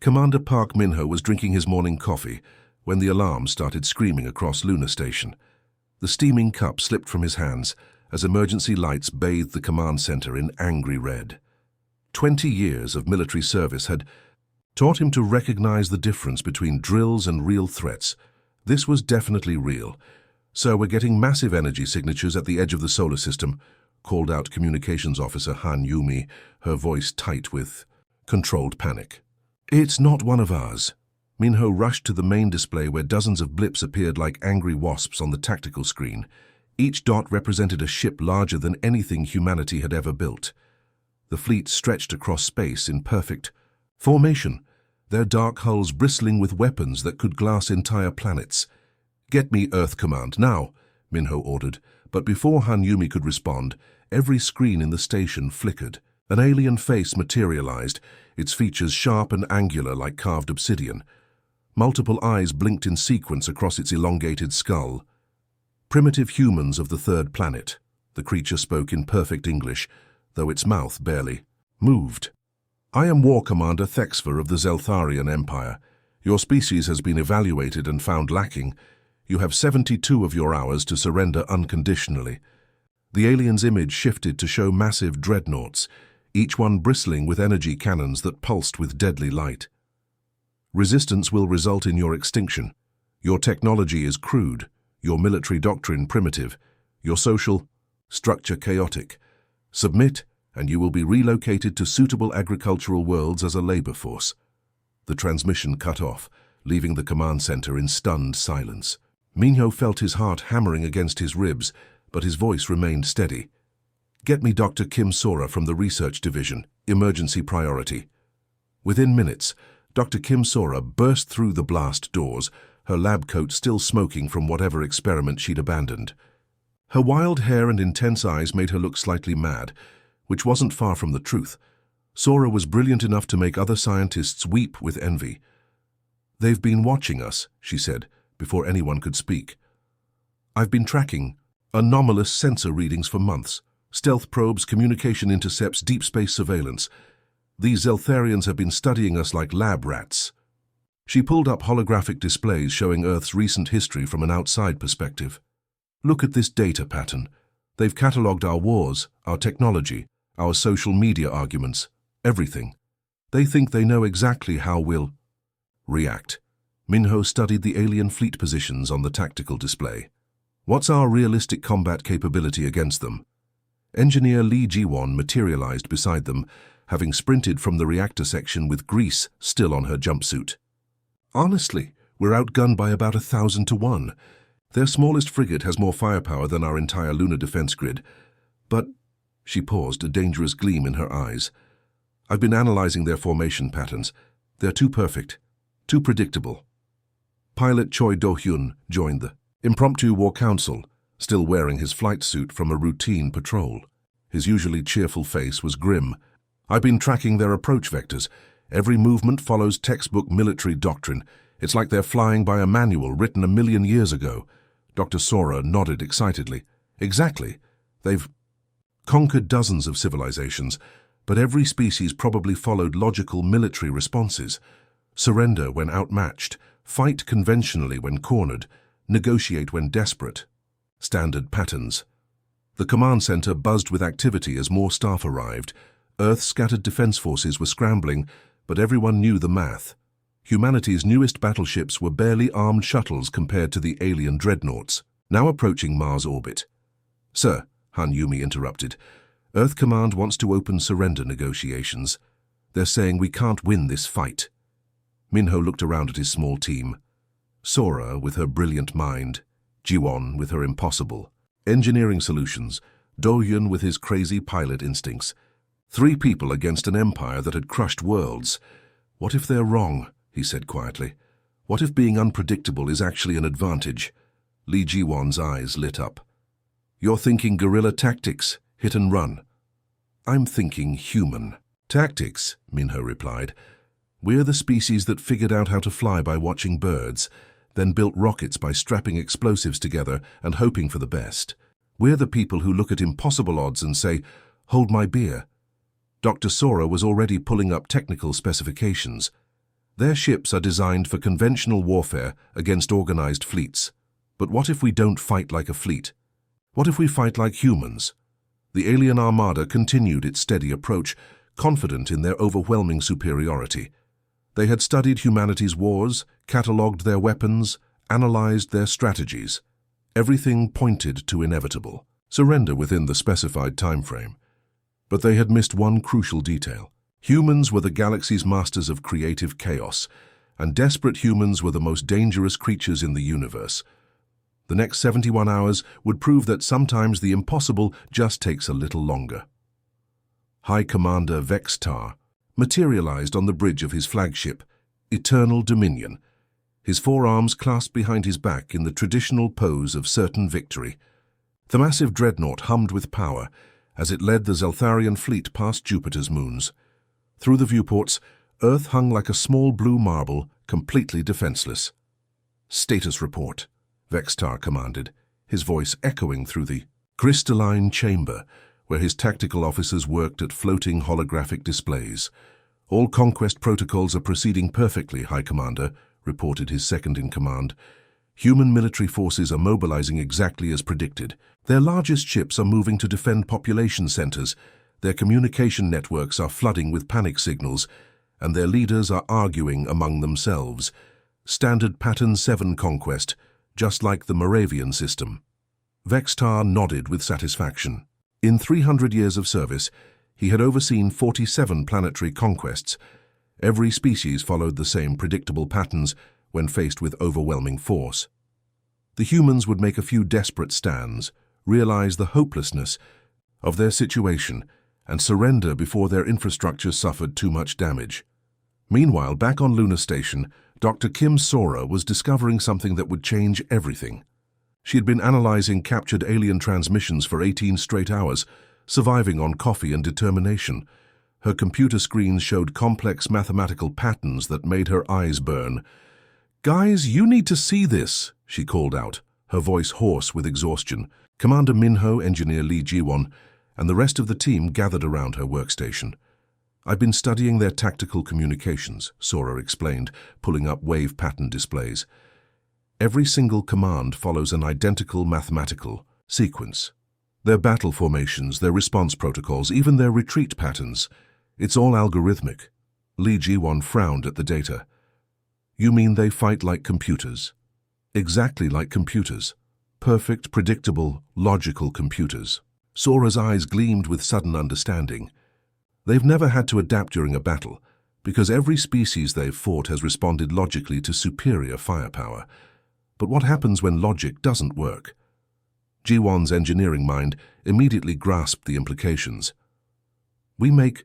Commander Park Min-ho was drinking his morning coffee when the alarm started screaming across Lunar Station. The steaming cup slipped from his hands as emergency lights bathed the command center in angry red. 20 years of military service had taught him to recognize the difference between drills and real threats. This was definitely real. "Sir, we're getting massive energy signatures at the edge of the solar system," called out Communications Officer Han Yumi, her voice tight with controlled panic. "It's not one of ours." Min-ho rushed to the main display where dozens of blips appeared like angry wasps on the tactical screen. Each dot represented a ship larger than anything humanity had ever built. The fleet stretched across space in perfect formation, their dark hulls bristling with weapons that could glass entire planets. "Get me Earth Command, now," Min-ho ordered, but before Han Yumi could respond, every screen in the station flickered. An alien face materialized, its features sharp and angular like carved obsidian. Multiple eyes blinked in sequence across its elongated skull. "Primitive humans of the third planet," the creature spoke in perfect English, though its mouth barely moved. "I am War Commander Thexfer of the Zeltharian Empire. Your species has been evaluated and found lacking. You have 72 of your hours to surrender unconditionally." The alien's image shifted to show massive dreadnoughts, each one bristling with energy cannons that pulsed with deadly light. "Resistance will result in your extinction. Your technology is crude, your military doctrine primitive, your social structure chaotic. Submit, and you will be relocated to suitable agricultural worlds as a labor force." The transmission cut off, leaving the command center in stunned silence. Min-ho felt his heart hammering against his ribs, but his voice remained steady. "Get me Dr. Kim Sora from the Research Division, emergency priority." Within minutes, Dr. Kim Sora burst through the blast doors, her lab coat still smoking from whatever experiment she'd abandoned. Her wild hair and intense eyes made her look slightly mad, which wasn't far from the truth. Sora was brilliant enough to make other scientists weep with envy. "They've been watching us," she said, before anyone could speak. "I've been tracking anomalous sensor readings for months. Stealth probes, communication intercepts, deep space surveillance. These Zeltharians have been studying us like lab rats." She pulled up holographic displays showing Earth's recent history from an outside perspective. "Look at this data pattern. They've catalogued our wars, our technology, our social media arguments, everything. They think they know exactly how we'll react." Min-ho studied the alien fleet positions on the tactical display. "What's our realistic combat capability against them?" Engineer Lee Ji-won materialized beside them, having sprinted from the reactor section with grease still on her jumpsuit. "Honestly, we're outgunned by about 1,000 to 1. Their smallest frigate has more firepower than our entire lunar defense grid. But," she paused, a dangerous gleam in her eyes, "I've been analyzing their formation patterns. They're too perfect, too predictable." Pilot Choi Do-hyun joined the impromptu war council, still wearing his flight suit from a routine patrol. His usually cheerful face was grim. "I've been tracking their approach vectors. Every movement follows textbook military doctrine. It's like they're flying by a manual written 1,000,000 years ago." Dr. Sora nodded excitedly. "Exactly. They've conquered dozens of civilizations, but every species probably followed logical military responses. Surrender when outmatched, fight conventionally when cornered, negotiate when desperate. Standard patterns." The command center buzzed with activity as more staff arrived. Earth's scattered defense forces were scrambling, but everyone knew the math. Humanity's newest battleships were barely armed shuttles compared to the alien dreadnoughts, now approaching Mars orbit. "Sir," Han Yumi interrupted, "Earth Command wants to open surrender negotiations. They're saying we can't win this fight." Min-ho looked around at his small team. Sora with her brilliant mind, Ji-won with her impossible engineering solutions, Do-hyun with his crazy pilot instincts. 3 people against an empire that had crushed worlds. "What if they're wrong?" he said quietly. "What if being unpredictable is actually an advantage?" Lee Ji-won's eyes lit up. "You're thinking guerrilla tactics, hit and run." "I'm thinking human tactics," Min-ho replied. "We're the species that figured out how to fly by watching birds, then built rockets by strapping explosives together and hoping for the best. We're the people who look at impossible odds and say, 'Hold my beer.'" Dr. Sora was already pulling up technical specifications. Their ships are designed for conventional warfare against organized fleets. But what if we don't fight like a fleet? What if we fight like humans? The alien armada continued its steady approach, confident in their overwhelming superiority. They had studied humanity's wars, catalogued their weapons, analyzed their strategies. Everything pointed to inevitable surrender within the specified time frame. But they had missed one crucial detail. Humans were the galaxy's masters of creative chaos, and desperate humans were the most dangerous creatures in the universe. The next 71 hours would prove that sometimes the impossible just takes a little longer. High Commander Vextar materialized on the bridge of his flagship, Eternal Dominion, his forearms clasped behind his back in the traditional pose of certain victory. The massive dreadnought hummed with power as it led the Zeltharian fleet past Jupiter's moons. Through the viewports, Earth hung like a small blue marble, completely defenseless. "Status report," Vextar commanded, his voice echoing through the crystalline chamber where his tactical officers worked at floating holographic displays. "All conquest protocols are proceeding perfectly, High Commander," reported his second-in-command. "Human military forces are mobilizing exactly as predicted. Their largest ships are moving to defend population centers, their communication networks are flooding with panic signals, and their leaders are arguing among themselves. Standard Pattern 7 conquest, just like the Moravian system." Vextar nodded with satisfaction. In 300 years of service, he had overseen 47 planetary conquests. Every species followed the same predictable patterns when faced with overwhelming force. The humans would make a few desperate stands, realize the hopelessness of their situation, and surrender before their infrastructure suffered too much damage. Meanwhile, back on Lunar Station, Dr. Kim Sora was discovering something that would change everything. She had been analyzing captured alien transmissions for 18 straight hours, surviving on coffee and determination. Her computer screens showed complex mathematical patterns that made her eyes burn. "Guys, you need to see this," she called out, her voice hoarse with exhaustion. Commander Minho, Engineer Lee Jiwon, and the rest of the team gathered around her workstation. "I've been studying their tactical communications," Sora explained, pulling up wave pattern displays. "Every single command follows an identical mathematical sequence. Their battle formations, their response protocols, even their retreat patterns. It's all algorithmic." Lee Jiwon frowned at the data. "You mean they fight like computers?" "Exactly like computers. Perfect, predictable, logical computers." Sora's eyes gleamed with sudden understanding. "They've never had to adapt during a battle, because every species they've fought has responded logically to superior firepower. But what happens when logic doesn't work?" Jiwon's engineering mind immediately grasped the implications. "We make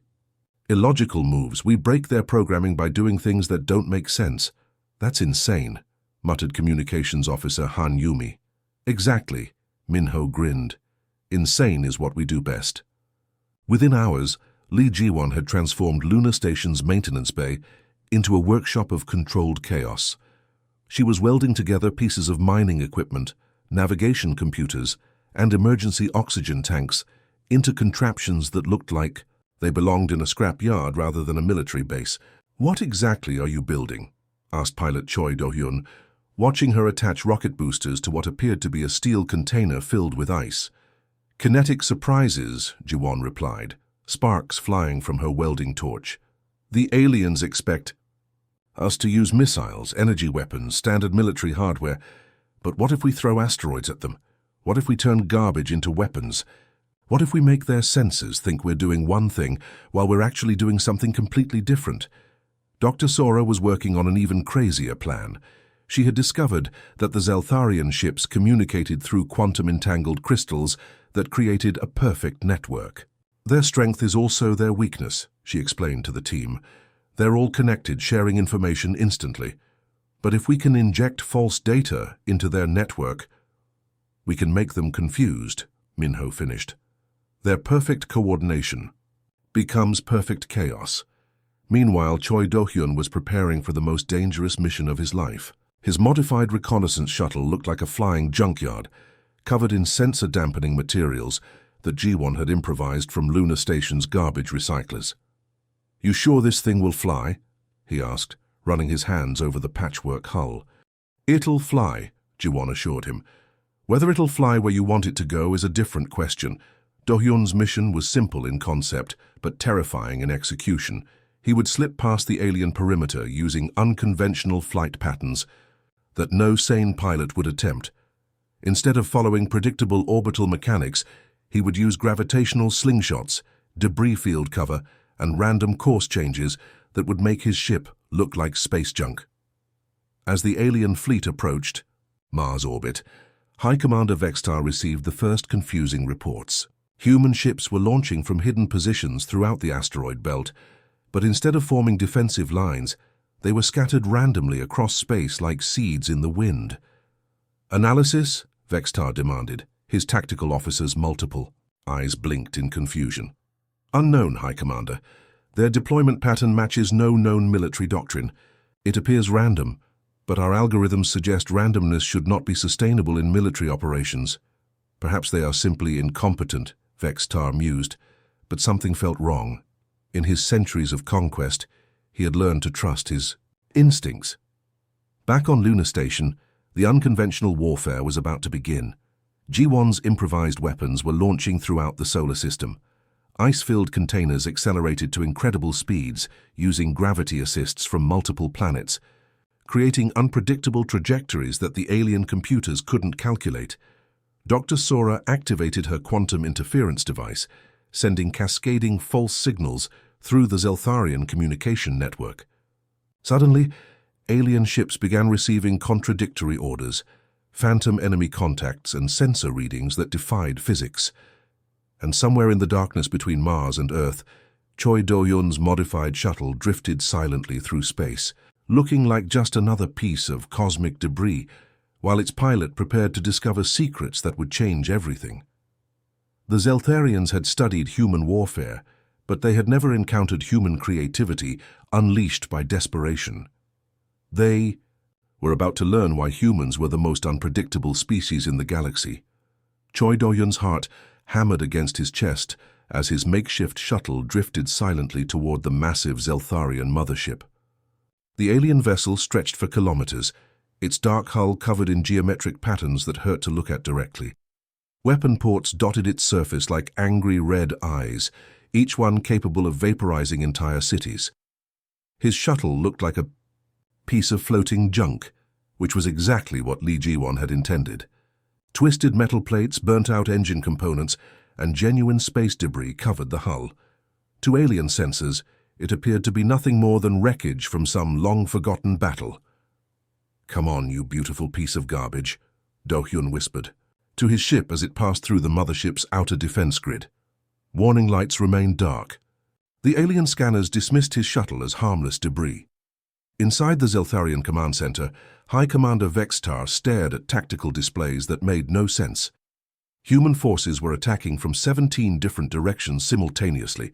illogical moves. We break their programming by doing things that don't make sense. That's insane," muttered Communications Officer Han Yumi. "Exactly," Minho grinned. "Insane is what we do best." Within hours, Lee Jiwon had transformed Lunar Station's maintenance bay into a workshop of controlled chaos. She was welding together pieces of mining equipment, navigation computers, and emergency oxygen tanks into contraptions that looked like they belonged in a scrap yard rather than a military base. "What exactly are you building?" asked pilot Choi Do-hyun, watching her attach rocket boosters to what appeared to be a steel container filled with ice. "Kinetic surprises," Jiwon replied, sparks flying from her welding torch. "The aliens expect us to use missiles, energy weapons, standard military hardware. But what if we throw asteroids at them? What if we turn garbage into weapons? What if we make their sensors think we're doing one thing while we're actually doing something completely different?" Dr. Sora was working on an even crazier plan. She had discovered that the Zeltharian ships communicated through quantum-entangled crystals that created a perfect network. "Their strength is also their weakness," she explained to the team. "They're all connected, sharing information instantly. But if we can inject false data into their network, we can make them confused," Minho finished. "Their perfect coordination becomes perfect chaos." Meanwhile, Choi Do-hyun was preparing for the most dangerous mission of his life. His modified reconnaissance shuttle looked like a flying junkyard, covered in sensor-dampening materials that Jiwon had improvised from Lunar Station's garbage recyclers. "You sure this thing will fly?" he asked, running his hands over the patchwork hull. "It'll fly," Jiwon assured him. "Whether it'll fly where you want it to go is a different question." Do-hyun's mission was simple in concept, but terrifying in execution. He would slip past the alien perimeter using unconventional flight patterns that no sane pilot would attempt. Instead of following predictable orbital mechanics, he would use gravitational slingshots, debris field cover, and random course changes that would make his ship look like space junk. As the alien fleet approached Mars orbit, High Commander Vextar received the first confusing reports. Human ships were launching from hidden positions throughout the asteroid belt, but instead of forming defensive lines, they were scattered randomly across space like seeds in the wind. "Analysis?" Vextar demanded, his tactical officers multiple. Eyes blinked in confusion. "Unknown, High Commander. Their deployment pattern matches no known military doctrine. It appears random, but our algorithms suggest randomness should not be sustainable in military operations. Perhaps they are simply incompetent," Vextar mused, but something felt wrong. In his centuries of conquest, he had learned to trust his instincts. Back on Lunar Station, the unconventional warfare was about to begin. G1's improvised weapons were launching throughout the solar system. Ice-filled containers accelerated to incredible speeds using gravity assists from multiple planets, creating unpredictable trajectories that the alien computers couldn't calculate. Dr. Sora activated her quantum interference device, sending cascading false signals through the Zeltharian communication network. Suddenly, alien ships began receiving contradictory orders, phantom enemy contacts and sensor readings that defied physics. And somewhere in the darkness between Mars and Earth, Choi Do-hyun's modified shuttle drifted silently through space, looking like just another piece of cosmic debris, while its pilot prepared to discover secrets that would change everything. The Zeltharians had studied human warfare, but they had never encountered human creativity unleashed by desperation. They were about to learn why humans were the most unpredictable species in the galaxy. Choi Do-hyun's heart hammered against his chest as his makeshift shuttle drifted silently toward the massive Zeltharian mothership. The alien vessel stretched for kilometers, its dark hull covered in geometric patterns that hurt to look at directly. Weapon ports dotted its surface like angry red eyes, each one capable of vaporizing entire cities. His shuttle looked like a piece of floating junk, which was exactly what Lee Ji-won had intended. Twisted metal plates, burnt-out engine components, and genuine space debris covered the hull. To alien sensors, it appeared to be nothing more than wreckage from some long-forgotten battle. "Come on, you beautiful piece of garbage," Do-hyun whispered to his ship as it passed through the mothership's outer defense grid. Warning lights remained dark. The alien scanners dismissed his shuttle as harmless debris. Inside the Zeltharian command center, High Commander Vextar stared at tactical displays that made no sense. Human forces were attacking from 17 different directions simultaneously,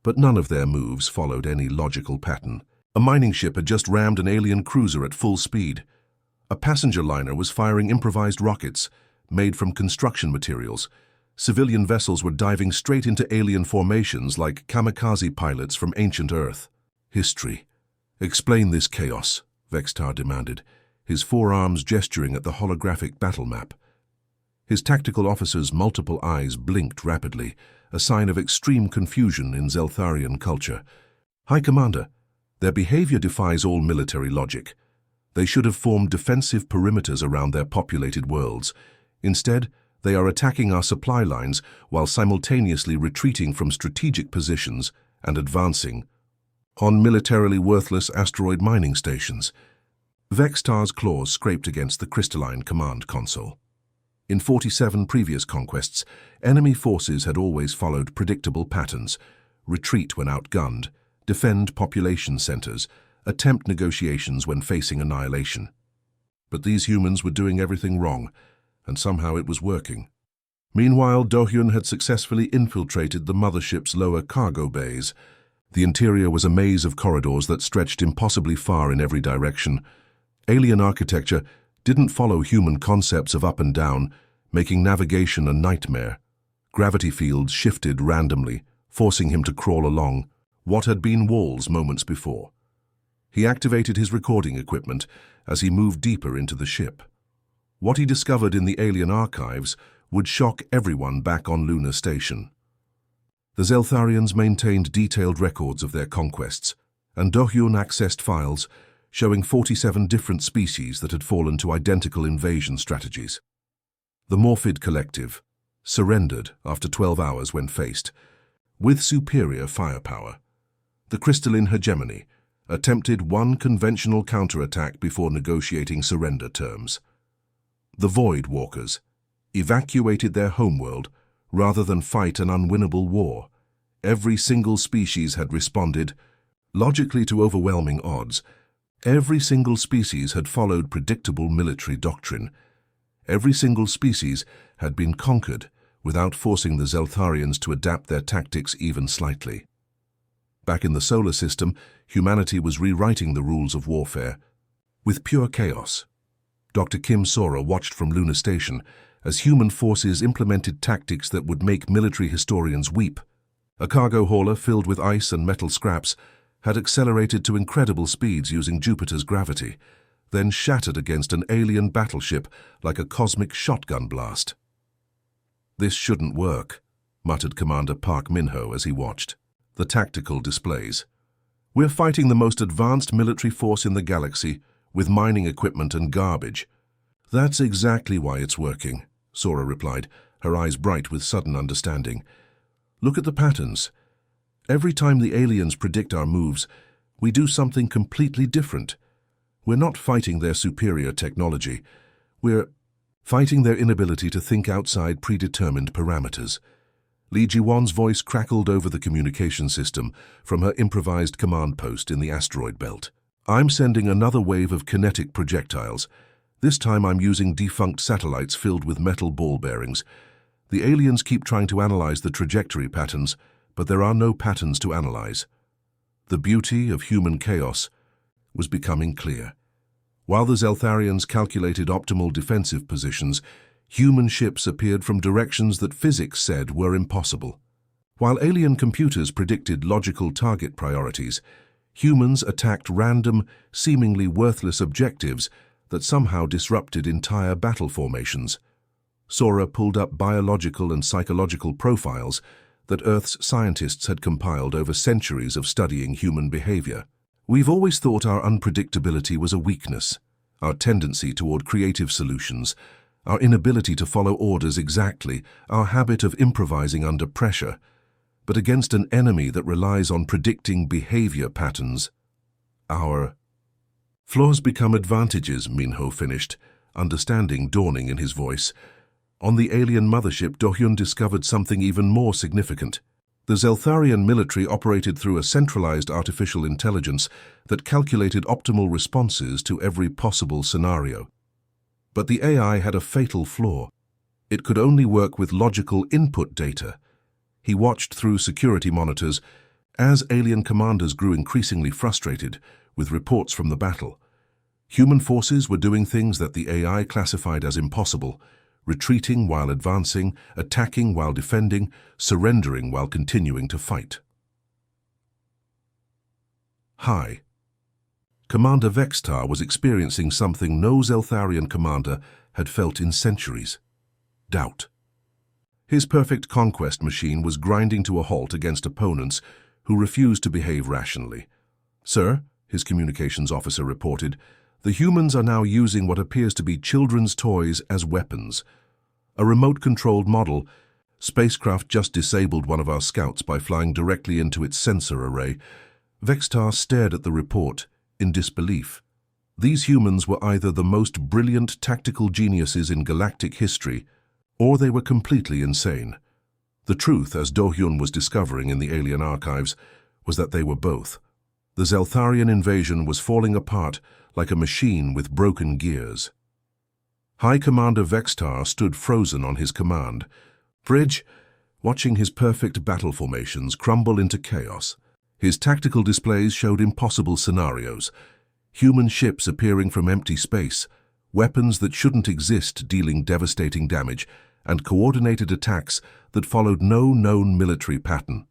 but none of their moves followed any logical pattern. A mining ship had just rammed an alien cruiser at full speed. A passenger liner was firing improvised rockets, made from construction materials. Civilian vessels were diving straight into alien formations like kamikaze pilots from ancient Earth. "History. Explain this chaos," Vextar demanded, his forearms gesturing at the holographic battle map. His tactical officers' multiple eyes blinked rapidly, a sign of extreme confusion in Zeltharian culture. "High Commander, their behavior defies all military logic. They should have formed defensive perimeters around their populated worlds. Instead, they are attacking our supply lines while simultaneously retreating from strategic positions and advancing on militarily worthless asteroid mining stations." Vextar's claws scraped against the crystalline command console. In 47 previous conquests, enemy forces had always followed predictable patterns: retreat when outgunned, defend population centers, attempt negotiations when facing annihilation. But these humans were doing everything wrong, and somehow it was working. Meanwhile, Do-hyun had successfully infiltrated the mothership's lower cargo bays. The interior was a maze of corridors that stretched impossibly far in every direction. Alien architecture didn't follow human concepts of up and down, making navigation a nightmare. Gravity fields shifted randomly, forcing him to crawl along what had been walls moments before. He activated his recording equipment as he moved deeper into the ship. What he discovered in the alien archives would shock everyone back on Lunar Station. The Zeltharians maintained detailed records of their conquests, and Do-hyun accessed files showing 47 different species that had fallen to identical invasion strategies. The Morphid Collective surrendered after 12 hours when faced with superior firepower. The Crystalline Hegemony attempted one conventional counterattack before negotiating surrender terms. The Void Walkers evacuated their homeworld rather than fight an unwinnable war. Every single species had responded, logically to overwhelming odds. Every single species had followed predictable military doctrine. Every single species had been conquered without forcing the Zeltharians to adapt their tactics even slightly. Back in the solar system, humanity was rewriting the rules of warfare with pure chaos. Dr. Kim Sora watched from Lunar Station as human forces implemented tactics that would make military historians weep. A cargo hauler filled with ice and metal scraps had accelerated to incredible speeds using Jupiter's gravity, then shattered against an alien battleship like a cosmic shotgun blast. "This shouldn't work," muttered Commander Park Min-ho as he watched the tactical displays. "We're fighting the most advanced military force in the galaxy with mining equipment and garbage." "That's exactly why it's working," Sora replied, her eyes bright with sudden understanding. "Look at the patterns. Every time the aliens predict our moves, we do something completely different. We're not fighting their superior technology. We're fighting their inability to think outside predetermined parameters." Li Jiwon's voice crackled over the communication system from her improvised command post in the asteroid belt. "I'm sending another wave of kinetic projectiles. This time I'm using defunct satellites filled with metal ball bearings. The aliens keep trying to analyze the trajectory patterns, but there are no patterns to analyze." The beauty of human chaos was becoming clear. While the Zeltharians calculated optimal defensive positions, human ships appeared from directions that physics said were impossible. While alien computers predicted logical target priorities, humans attacked random, seemingly worthless objectives that somehow disrupted entire battle formations. Sora pulled up biological and psychological profiles that Earth's scientists had compiled over centuries of studying human behavior. "We've always thought our unpredictability was a weakness, our tendency toward creative solutions, our inability to follow orders exactly, our habit of improvising under pressure. But against an enemy that relies on predicting behavior patterns, our flaws become advantages," Min-ho finished, understanding dawning in his voice. On the alien mothership, Do-hyun discovered something even more significant. The Zeltharian military operated through a centralized artificial intelligence that calculated optimal responses to every possible scenario. But the AI had a fatal flaw. It could only work with logical input data. He watched through security monitors as alien commanders grew increasingly frustrated with reports from the battle. Human forces were doing things that the AI classified as impossible: retreating while advancing, attacking while defending, surrendering while continuing to fight. Hi. Commander Vextar was experiencing something no Zeltharian commander had felt in centuries: doubt. His perfect conquest machine was grinding to a halt against opponents who refused to behave rationally. "Sir," his communications officer reported, "the humans are now using what appears to be children's toys as weapons. A remote-controlled model. Spacecraft just disabled one of our scouts by flying directly into its sensor array." Vextar stared at the report in disbelief. These humans were either the most brilliant tactical geniuses in galactic history, or they were completely insane. The truth, as Do-hyun was discovering in the alien archives, was that they were both. The Zeltharian invasion was falling apart like a machine with broken gears. High Commander Vextar stood frozen on his command bridge, watching his perfect battle formations crumble into chaos. His tactical displays showed impossible scenarios: human ships appearing from empty space, weapons that shouldn't exist dealing devastating damage, and coordinated attacks that followed no known military pattern.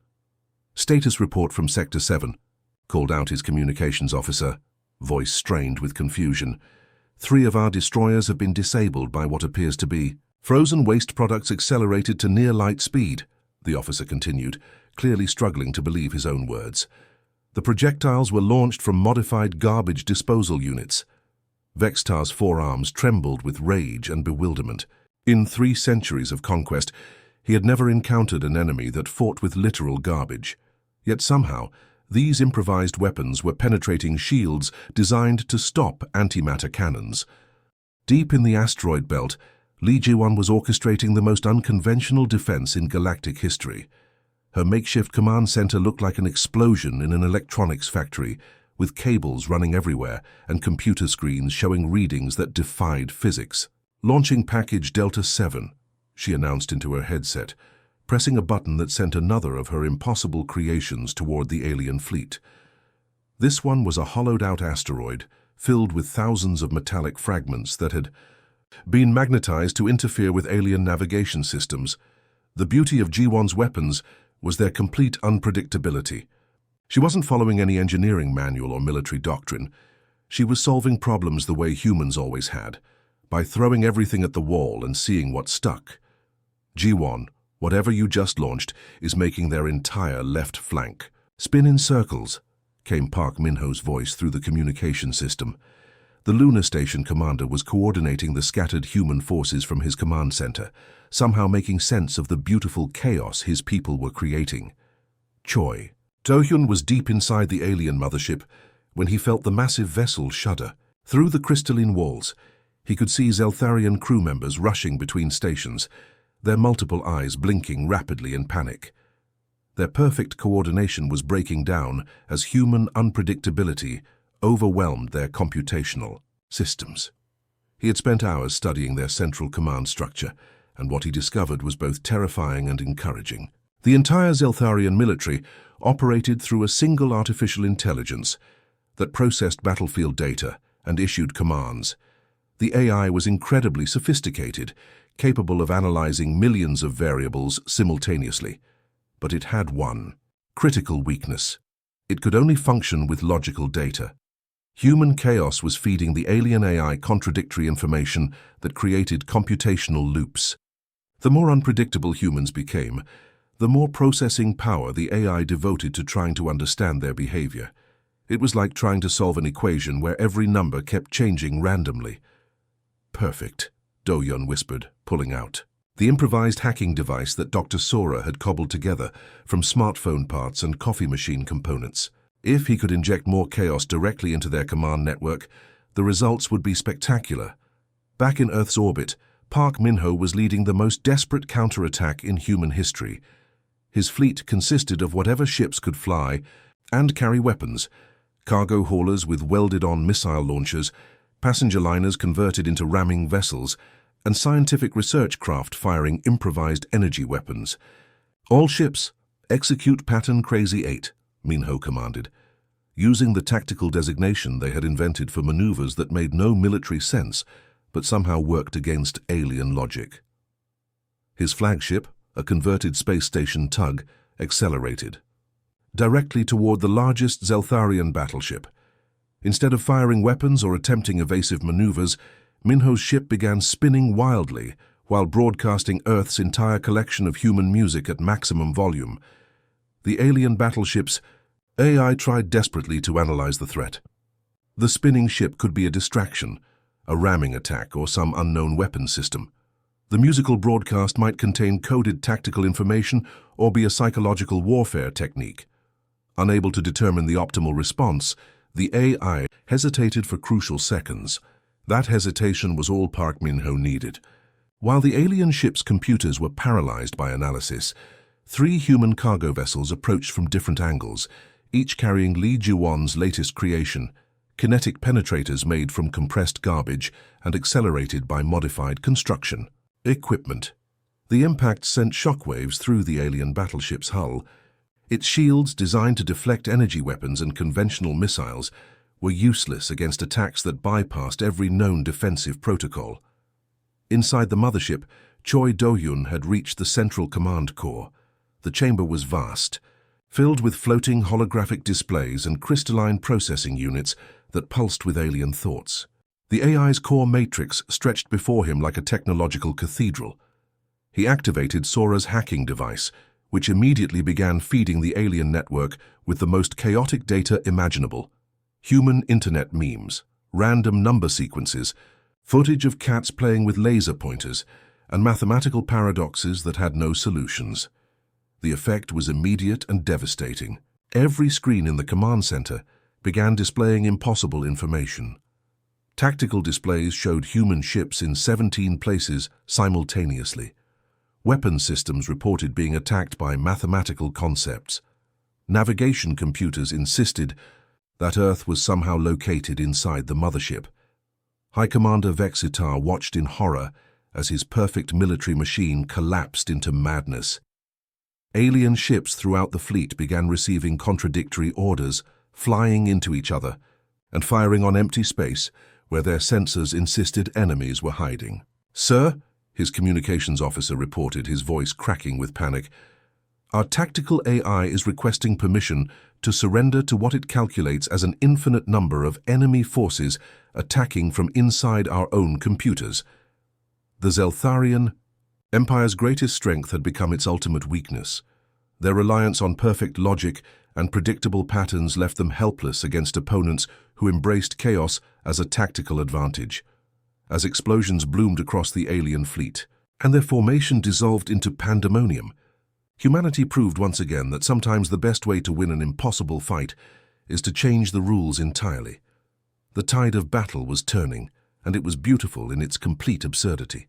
"Status report from Sector 7, called out his communications officer. voice strained with confusion. "3 of our destroyers have been disabled by what appears to be frozen waste products accelerated to near light speed," the officer continued, clearly struggling to believe his own words. "The projectiles were launched from modified garbage disposal units." Vextar's forearms trembled with rage and bewilderment. In 3 centuries of conquest, he had never encountered an enemy that fought with literal garbage. Yet somehow, these improvised weapons were penetrating shields designed to stop antimatter cannons. Deep in the asteroid belt, Li Jiwan was orchestrating the most unconventional defense in galactic history. Her makeshift command center looked like an explosion in an electronics factory, with cables running everywhere and computer screens showing readings that defied physics. "Launching package Delta 7, she announced into her headset, pressing a button that sent another of her impossible creations toward the alien fleet. This one was a hollowed-out asteroid filled with thousands of metallic fragments that had been magnetized to interfere with alien navigation systems. The beauty of Jiwon's weapons was their complete unpredictability. She wasn't following any engineering manual or military doctrine. She was solving problems the way humans always had, by throwing everything at the wall and seeing what stuck. "Jiwon, whatever you just launched is making their entire left flank spin in circles," came Park Min-ho's voice through the communication system. The lunar station commander was coordinating the scattered human forces from his command center, somehow making sense of the beautiful chaos his people were creating. Choi. Do-hyun was deep inside the alien mothership when he felt the massive vessel shudder. Through the crystalline walls, he could see Zeltharian crew members rushing between stations, their multiple eyes blinking rapidly in panic. Their perfect coordination was breaking down as human unpredictability overwhelmed their computational systems. He had spent hours studying their central command structure, and what he discovered was both terrifying and encouraging. The entire Zeltharian military operated through a single artificial intelligence that processed battlefield data and issued commands. The AI was incredibly sophisticated, capable of analyzing millions of variables simultaneously. But it had one critical weakness. It could only function with logical data. Human chaos was feeding the alien AI contradictory information that created computational loops. The more unpredictable humans became, the more processing power the AI devoted to trying to understand their behavior. It was like trying to solve an equation where every number kept changing randomly. "Perfect," Do-hyun whispered, pulling out the improvised hacking device that Dr. Sora had cobbled together from smartphone parts and coffee machine components. If he could inject more chaos directly into their command network, the results would be spectacular. Back in Earth's orbit, Park Min-ho was leading the most desperate counterattack in human history. His fleet consisted of whatever ships could fly and carry weapons, cargo haulers with welded-on missile launchers, passenger liners converted into ramming vessels, and scientific research craft firing improvised energy weapons. "All ships, execute pattern Crazy 8, Min-ho commanded, using the tactical designation they had invented for maneuvers that made no military sense but somehow worked against alien logic. His flagship, a converted space station tug, accelerated directly toward the largest Zeltharian battleship. Instead of firing weapons or attempting evasive maneuvers, Min-ho's ship began spinning wildly while broadcasting Earth's entire collection of human music at maximum volume. The alien battleship's AI tried desperately to analyze the threat. The spinning ship could be a distraction, a ramming attack, or some unknown weapon system. The musical broadcast might contain coded tactical information or be a psychological warfare technique. Unable to determine the optimal response, the AI hesitated for crucial seconds. That hesitation was all Park Min-ho needed. While the alien ship's computers were paralyzed by analysis, 3 human cargo vessels approached from different angles, each carrying Li Jiwan's latest creation, kinetic penetrators made from compressed garbage and accelerated by modified construction equipment. The impact sent shockwaves through the alien battleship's hull. Its shields, designed to deflect energy weapons and conventional missiles, were useless against attacks that bypassed every known defensive protocol. Inside the mothership, Choi Do-hyun had reached the central command core. The chamber was vast. Filled with floating holographic displays and crystalline processing units, that pulsed with alien thoughts. The AI's core matrix stretched before him like a technological cathedral. He activated Sora's hacking device, which immediately began feeding the alien network with the most chaotic data imaginable: human internet memes, random number sequences, footage of cats playing with laser pointers, and mathematical paradoxes that had no solutions. The effect was immediate and devastating. Every screen in the command center began displaying impossible information. Tactical displays showed human ships in 17 places simultaneously. Weapon systems reported being attacked by mathematical concepts. Navigation computers insisted that Earth was somehow located inside the mothership. High Commander Vexitar watched in horror as his perfect military machine collapsed into madness. Alien ships throughout the fleet began receiving contradictory orders, flying into each other, and firing on empty space where their sensors insisted enemies were hiding. "Sir," his communications officer reported, his voice cracking with panic, "our tactical AI is requesting permission to surrender to what it calculates as an infinite number of enemy forces attacking from inside our own computers." The Zeltharian Empire's greatest strength had become its ultimate weakness. Their reliance on perfect logic and predictable patterns left them helpless against opponents who embraced chaos as a tactical advantage. As explosions bloomed across the alien fleet, and their formation dissolved into pandemonium, humanity proved once again that sometimes the best way to win an impossible fight is to change the rules entirely. The tide of battle was turning, and it was beautiful in its complete absurdity.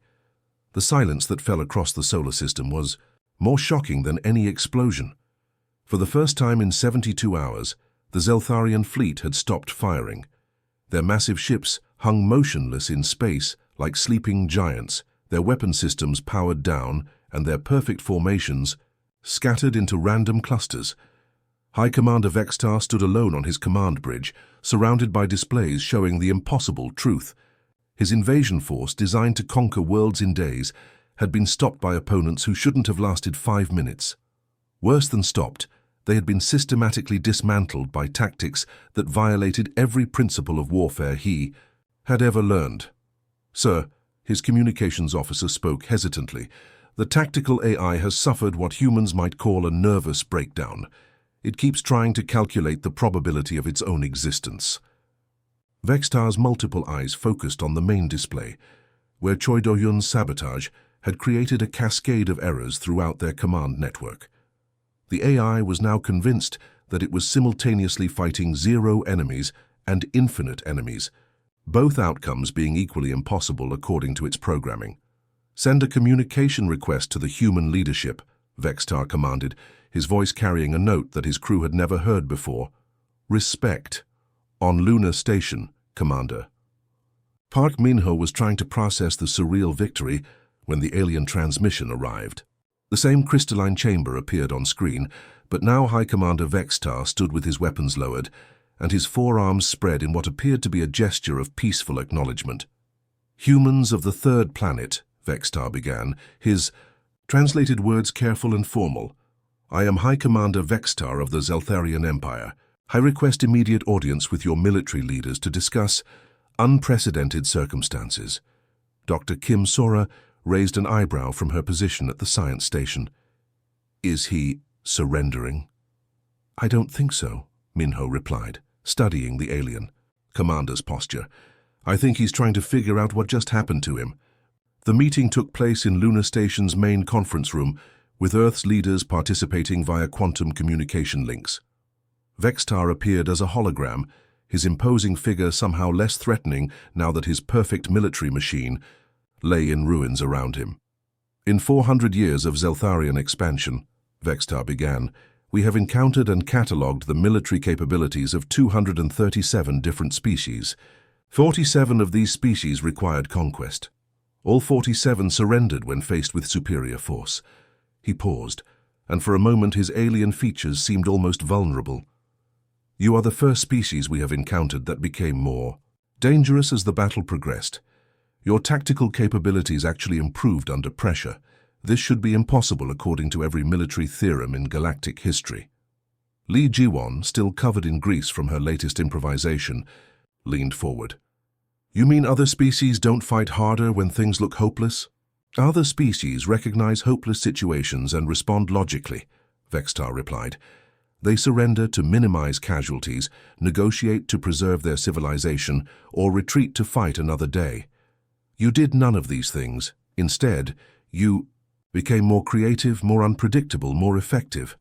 The silence that fell across the solar system was more shocking than any explosion. For the first time in 72 hours, the Zeltharian fleet had stopped firing. Their massive ships hung motionless in space like sleeping giants, their weapon systems powered down and their perfect formations scattered into random clusters. High Commander Vexitar stood alone on his command bridge, surrounded by displays showing the impossible truth. His invasion force, designed to conquer worlds in days, had been stopped by opponents who shouldn't have lasted 5 minutes. Worse than stopped, they had been systematically dismantled by tactics that violated every principle of warfare he had ever learned. "Sir," his communications officer spoke hesitantly, "the tactical AI has suffered what humans might call a nervous breakdown. It keeps trying to calculate the probability of its own existence." Vexitar's multiple eyes focused on the main display, where Choi Do-hyun's sabotage had created a cascade of errors throughout their command network. The AI was now convinced that it was simultaneously fighting 0 enemies and infinite enemies, both outcomes being equally impossible according to its programming. "Send a communication request to the human leadership," Vexitar commanded, his voice carrying a note that his crew had never heard before. "Respect. On Lunar Station, Commander." Park Min-ho was trying to process the surreal victory when the alien transmission arrived. The same crystalline chamber appeared on screen, but now High Commander Vexitar stood with his weapons lowered and his forearms spread in what appeared to be a gesture of peaceful acknowledgement. "Humans of the third planet," Vexitar began, his translated words careful and formal. "I am High Commander Vexitar of the Zeltharian Empire. I request immediate audience with your military leaders to discuss unprecedented circumstances." Dr. Kim Sora raised an eyebrow from her position at the science station. "Is he surrendering?" "I don't think so," Min-ho replied, studying the alien commander's posture. "I think he's trying to figure out what just happened to him." The meeting took place in Lunar Station's main conference room, with Earth's leaders participating via quantum communication links. Vexitar appeared as a hologram, his imposing figure somehow less threatening now that his perfect military machine lay in ruins around him. "In 400 years of Zeltharian expansion," Vexitar began, "we have encountered and catalogued the military capabilities of 237 different species. 47 of these species required conquest. All 47 surrendered when faced with superior force." He paused, and for a moment his alien features seemed almost vulnerable. "You are the first species we have encountered that became more dangerous as the battle progressed. Your tactical capabilities actually improved under pressure. This should be impossible according to every military theorem in galactic history." Lee Ji-won, still covered in grease from her latest improvisation, leaned forward. You mean other species don't fight harder when things look hopeless? Other species recognize hopeless situations and respond logically, Vextar replied. They surrender to minimize casualties, negotiate to preserve their civilization, or retreat to fight another day. You did none of these things. Instead, you became more creative, more unpredictable, more effective.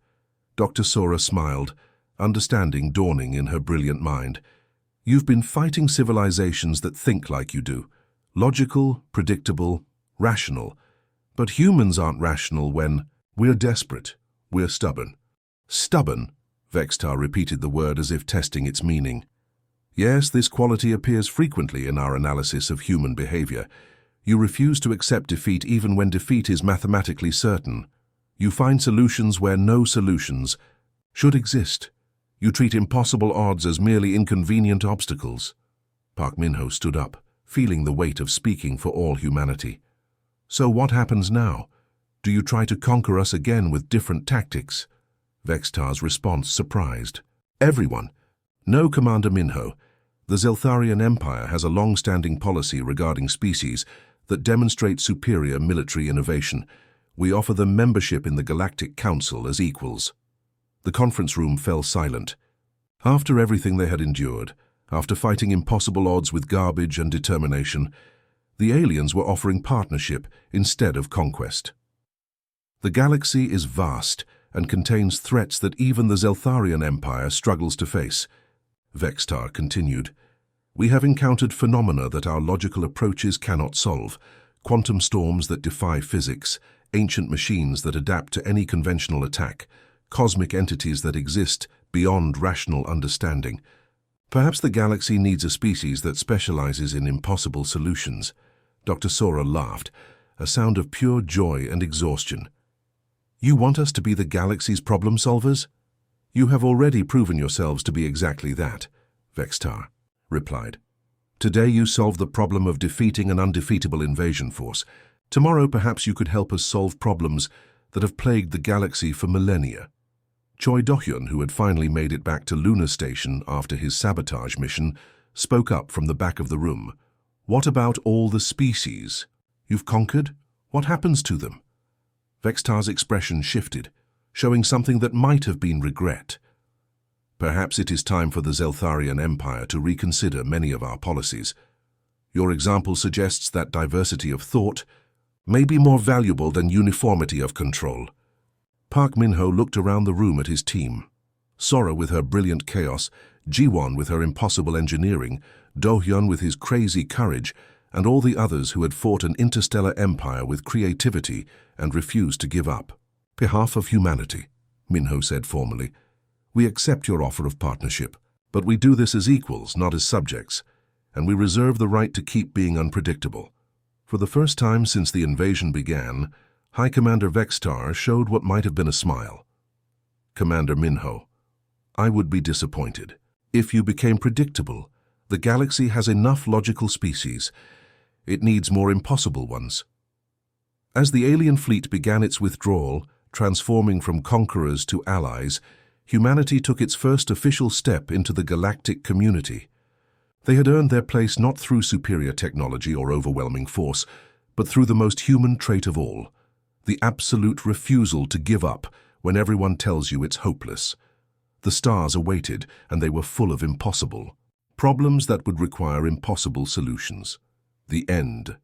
Dr. Sora smiled, understanding dawning in her brilliant mind. You've been fighting civilizations that think like you do. Logical, predictable, rational. But humans aren't rational when we're desperate, we're stubborn. Stubborn, Vextar repeated the word as if testing its meaning. Yes, this quality appears frequently in our analysis of human behavior. You refuse to accept defeat even when defeat is mathematically certain. You find solutions where no solutions should exist. You treat impossible odds as merely inconvenient obstacles. Park Min-ho stood up, feeling the weight of speaking for all humanity. So what happens now? Do you try to conquer us again with different tactics? Vextar's response surprised everyone. No, Commander Min-ho. The Zeltharian Empire has a long-standing policy regarding species that demonstrate superior military innovation. We offer them membership in the Galactic Council as equals. The conference room fell silent. After everything they had endured, after fighting impossible odds with garbage and determination, the aliens were offering partnership instead of conquest. The galaxy is vast and contains threats that even the Zeltharian Empire struggles to face. Vextar continued. We have encountered phenomena that our logical approaches cannot solve, quantum storms that defy physics, ancient machines that adapt to any conventional attack, cosmic entities that exist beyond rational understanding. Perhaps the galaxy needs a species that specializes in impossible solutions. Dr. Sora laughed, a sound of pure joy and exhaustion. You want us to be the galaxy's problem solvers? You have already proven yourselves to be exactly that, Vextar replied. Today you solved the problem of defeating an undefeatable invasion force. Tomorrow perhaps you could help us solve problems that have plagued the galaxy for millennia. Choi Do-hyun, who had finally made it back to Lunar Station after his sabotage mission, spoke up from the back of the room. What about all the species you've conquered? What happens to them? Vextar's expression shifted, showing something that might have been regret. Perhaps it is time for the Zeltharian Empire to reconsider many of our policies. Your example suggests that diversity of thought may be more valuable than uniformity of control. Park Min-ho looked around the room at his team. Sora with her brilliant chaos, Ji-won with her impossible engineering, Do-hyun with his crazy courage, and all the others who had fought an interstellar empire with creativity and refused to give up. Behalf of humanity, Min-ho said formally, we accept your offer of partnership, but we do this as equals, not as subjects, and we reserve the right to keep being unpredictable. For the first time since the invasion began, High Commander Vextar showed what might have been a smile. Commander Min-ho, I would be disappointed. If you became predictable, the galaxy has enough logical species. It needs more impossible ones. As the alien fleet began its withdrawal, transforming from conquerors to allies, humanity took its first official step into the galactic community. They had earned their place not through superior technology or overwhelming force, but through the most human trait of all, the absolute refusal to give up when everyone tells you it's hopeless. The stars awaited, and they were full of impossible problems that would require impossible solutions. The end